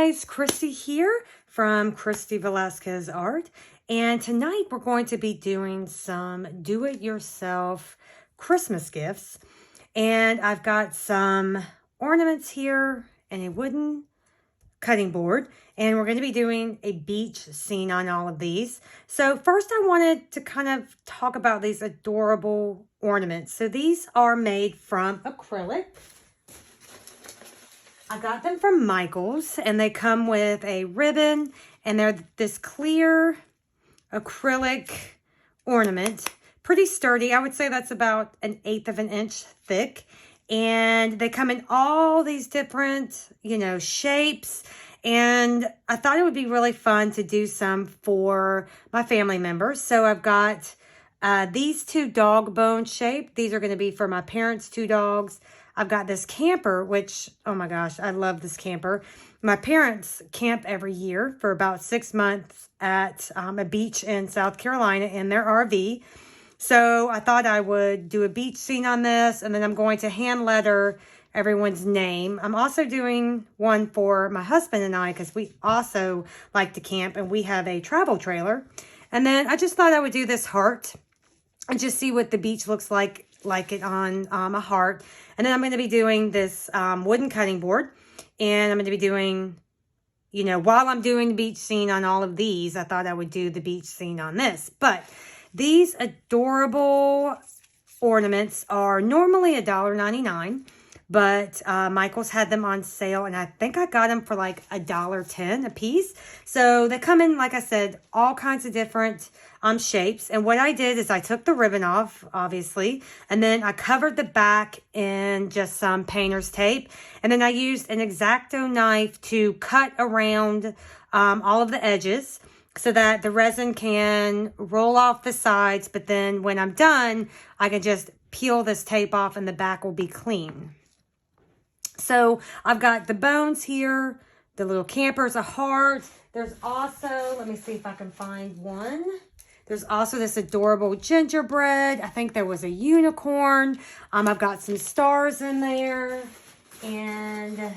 guys, Christy here from Christy Velasquez Art, and tonight we're going to be doing some do-it-yourself Christmas gifts. And I've got some ornaments here and a wooden cutting board, and we're going to be doing a beach scene on all of these. So first I wanted to kind of talk about these adorable ornaments. So these are made from acrylic. I got them from Michael's, and they come with a ribbon, and they're this clear acrylic ornament. Pretty sturdy. I would say that's about 1/8 of an inch thick. And they come in all these different, shapes. And I thought it would be really fun to do some for my family members. So I've got these two dog bone shape. These are going to be for my parents' 2 dogs. I've got this camper, which, oh my gosh, I love this camper. My parents camp every year for about 6 months at a beach in South Carolina in their RV. So I thought I would do a beach scene on this, and then I'm going to hand letter everyone's name. I'm also doing one for my husband and I, because we also like to camp, and we have a travel trailer. And then I just thought I would do this heart and just see what the beach looks like it on a heart. And then I'm going to be doing this wooden cutting board, and I'm going to be doing, while I'm doing the beach scene on all of these, I thought I would do the beach scene on this. But these adorable ornaments are normally $1.99, but Michael's had them on sale, and I think I got them for like $1.10 a piece. So they come in, like I said, all kinds of different shapes. And what I did is I took the ribbon off, obviously, and then I covered the back in just some painter's tape. And then I used an X-Acto knife to cut around all of the edges, so that the resin can roll off the sides. But then when I'm done, I can just peel this tape off and the back will be clean. So I've got the bones here, the little camper's a heart. There's also, let me see if I can find one. There's also this adorable gingerbread. I think there was a unicorn. I've got some stars in there, and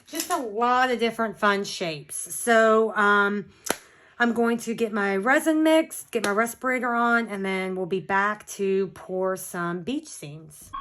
just a lot of different fun shapes. So I'm going to get my resin mixed, get my respirator on, and then we'll be back to pour some beach scenes.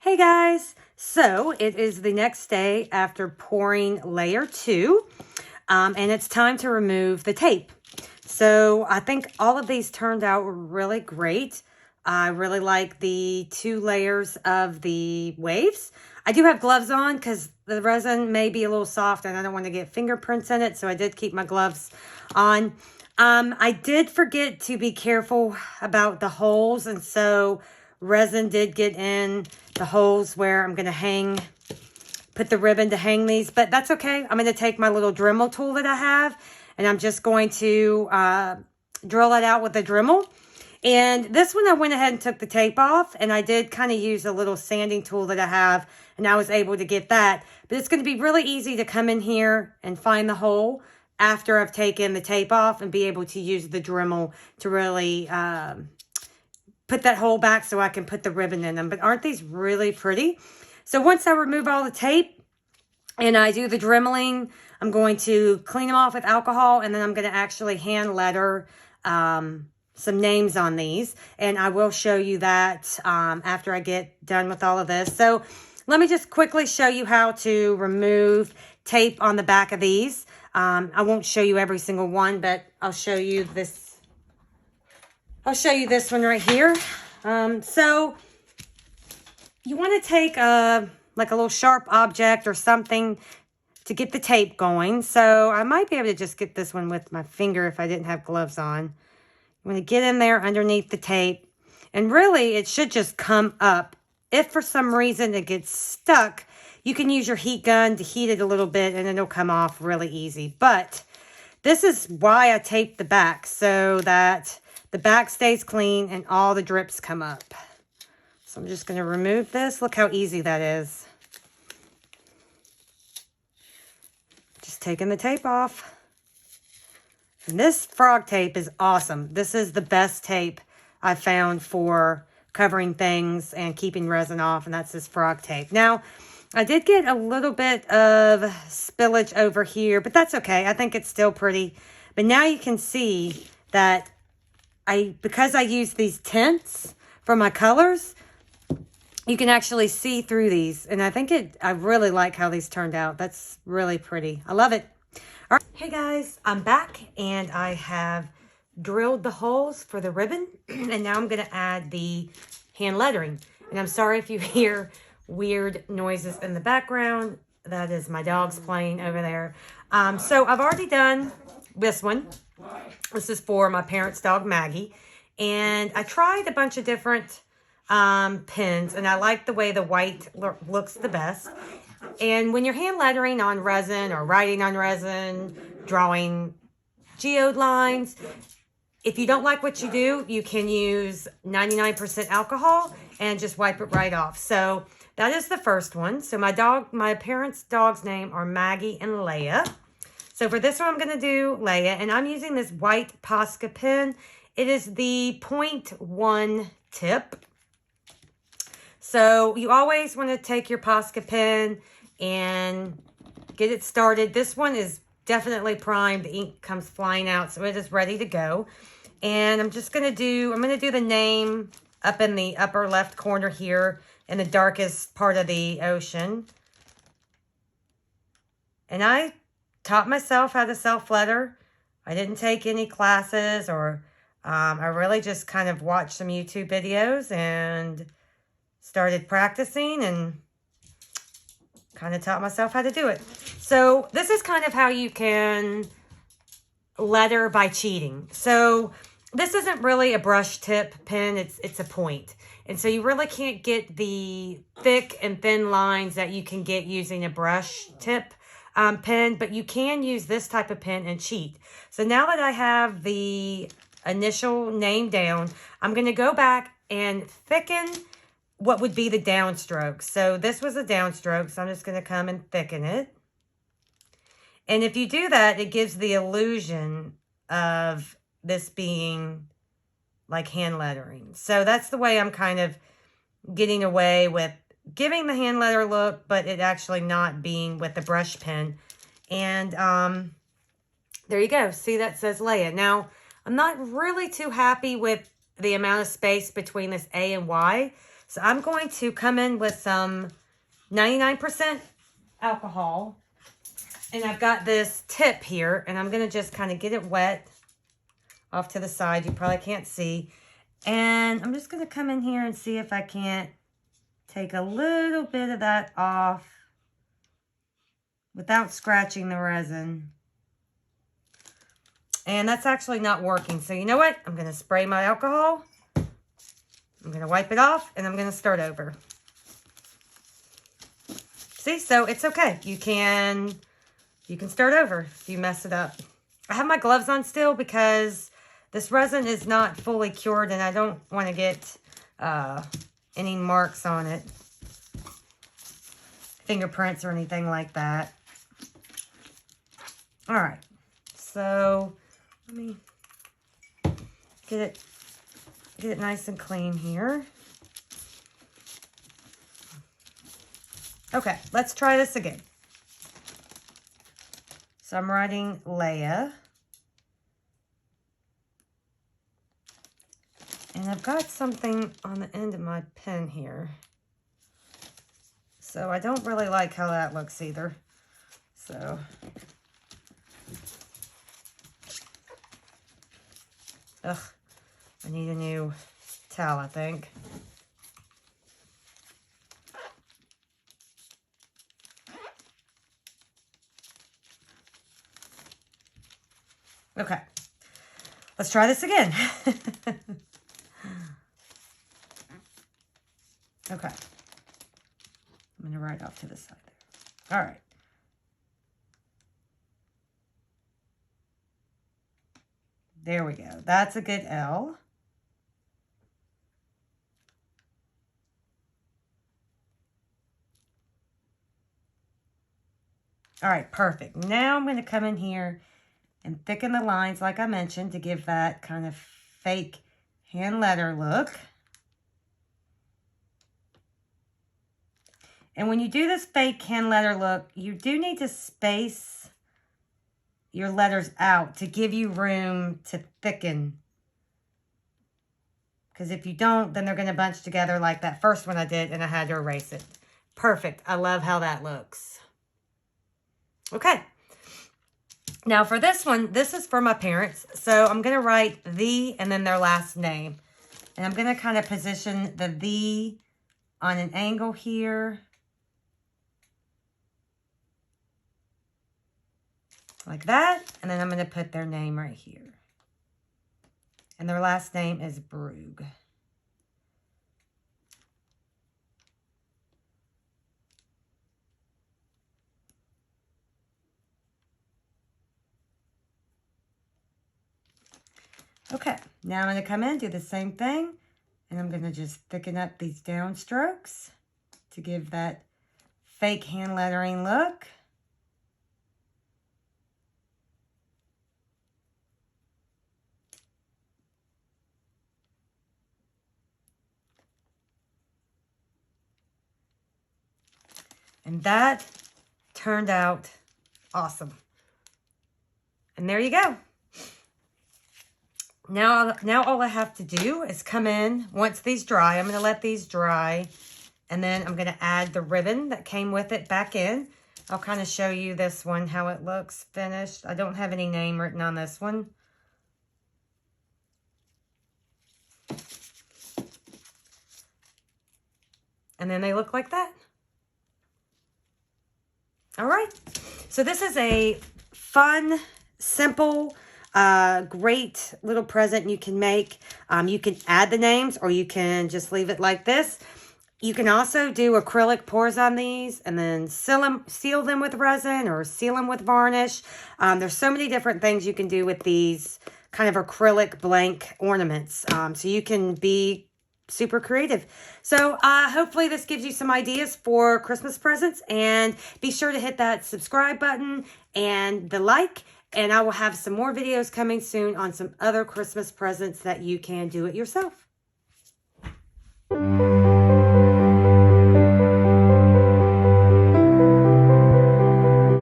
Hey guys, so it is the next day after pouring layer 2, and it's time to remove the tape. So I think all of these turned out really great. I really like the 2 layers of the waves. I do have gloves on because the resin may be a little soft and I don't want to get fingerprints in it, so I did keep my gloves on. I did forget to be careful about the holes, and so resin did get in the holes where I'm going to put the ribbon to hang these, but that's okay. I'm going to take my little Dremel tool that I have, and I'm just going to drill it out with a Dremel. And this one I went ahead and took the tape off, and I did kind of use a little sanding tool that I have, and I was able to get that. But it's going to be really easy to come in here and find the hole after I've taken the tape off and be able to use the Dremel to really put that hole back so I can put the ribbon in them. But aren't these really pretty? So once I remove all the tape and I do the dremeling, I'm going to clean them off with alcohol, and then I'm going to actually hand letter some names on these. And I will show you that after I get done with all of this. So let me just quickly show you how to remove tape on the back of these. I won't show you every single one, but I'll show you this. I'll show you this one right here. So you want to take like a little sharp object or something to get the tape going. So I might be able to just get this one with my finger if I didn't have gloves on. I'm going to get in there underneath the tape, and really it should just come up. If for some reason it gets stuck, you can use your heat gun to heat it a little bit and it'll come off really easy. But this is why I taped the back, so that the back stays clean and all the drips come up. So I'm just going to remove this. Look how easy that is. taking the tape off. And this frog tape is awesome. This is the best tape I've found for covering things and keeping resin off, and that's this frog tape. Now, I did get a little bit of spillage over here, but that's okay. I think it's still pretty. But now you can see that because I use these tints for my colors, you can actually see through these. And I really like how these turned out. That's really pretty. I love it. All right. Hey guys, I'm back and I have drilled the holes for the ribbon. And now I'm going to add the hand lettering. And I'm sorry if you hear weird noises in the background. That is my dogs playing over there. So I've already done this one. This is for my parents' dog, Maggie. And I tried a bunch of different pens, and I like the way the white looks the best. And when you're hand lettering on resin or writing on resin, drawing geode lines, if you don't like what you do, you can use 99% alcohol and just wipe it right off. So that is the first one. So my parents' dogs' name are Maggie and Leia. So for this one, I'm going to do Leia, and I'm using this white Posca pen. It is the 0.1 tip. So you always want to take your Posca pen and get it started. This one is definitely primed. The ink comes flying out, so it is ready to go. And I'm going to do the name up in the upper left corner here in the darkest part of the ocean. And I taught myself how to self-letter. I didn't take any classes, or I really just kind of watched some YouTube videos and started practicing and kind of taught myself how to do it. So this is kind of how you can letter by cheating. So this isn't really a brush tip pen, it's a point. And so you really can't get the thick and thin lines that you can get using a brush tip pen, but you can use this type of pen and cheat. So now that I have the initial name down, I'm going to go back and thicken what would be the downstroke. So this was a downstroke, so I'm just going to come and thicken it. And if you do that, it gives the illusion of this being like hand lettering. So that's the way I'm kind of getting away with giving the hand letter look, but it actually not being with the brush pen. And there you go. See, that says Leia. Now, I'm not really too happy with the amount of space between this A and Y. So I'm going to come in with some 99% alcohol. And I've got this tip here, and I'm going to just kind of get it wet off to the side. You probably can't see. And I'm just going to come in here and see if I can't take a little bit of that off without scratching the resin. And that's actually not working. So you know what? I'm going to spray my alcohol. I'm going to wipe it off, and I'm going to start over. See? So it's okay. You can start over if you mess it up. I have my gloves on still because this resin is not fully cured, and I don't want to get any marks on it. Fingerprints or anything like that. All right. So let me get it nice and clean here. Okay, let's try this again. So I'm writing Leia. And I've got something on the end of my pen here. So I don't really like how that looks either. So ugh, I need a new towel, I think. Okay, let's try this again. Okay, I'm going to write off to the side there. All right. There we go. That's a good L. All right, perfect. Now I'm going to come in here and thicken the lines like I mentioned to give that kind of fake hand letter look. And when you do this fake hand letter look, you do need to space your letters out to give you room to thicken. Because if you don't, then they're going to bunch together like that first one I did, and I had to erase it. Perfect. I love how that looks. Okay. Now for this one, this is for my parents. So I'm going to write the and then their last name. And I'm going to kind of position the on an angle here. Like that. And then I'm going to put their name right here. And their last name is Brug. Okay, now I'm going to come in, do the same thing, and I'm going to just thicken up these downstrokes to give that fake hand lettering look. And that turned out awesome. And there you go. Now all I have to do is come in, once these dry, I'm going to let these dry, and then I'm going to add the ribbon that came with it back in. I'll kind of show you this one, how it looks finished. I don't have any name written on this one. And then they look like that. All right. So this is a fun, simple, great little present you can make. You can add the names or you can just leave it like this. You can also do acrylic pours on these and then seal them with resin or seal them with varnish. There's so many different things you can do with these kind of acrylic blank ornaments. So you can be super creative. So hopefully this gives you some ideas for Christmas presents, and be sure to hit that subscribe button and the like, and I will have some more videos coming soon on some other Christmas presents that you can do it yourself.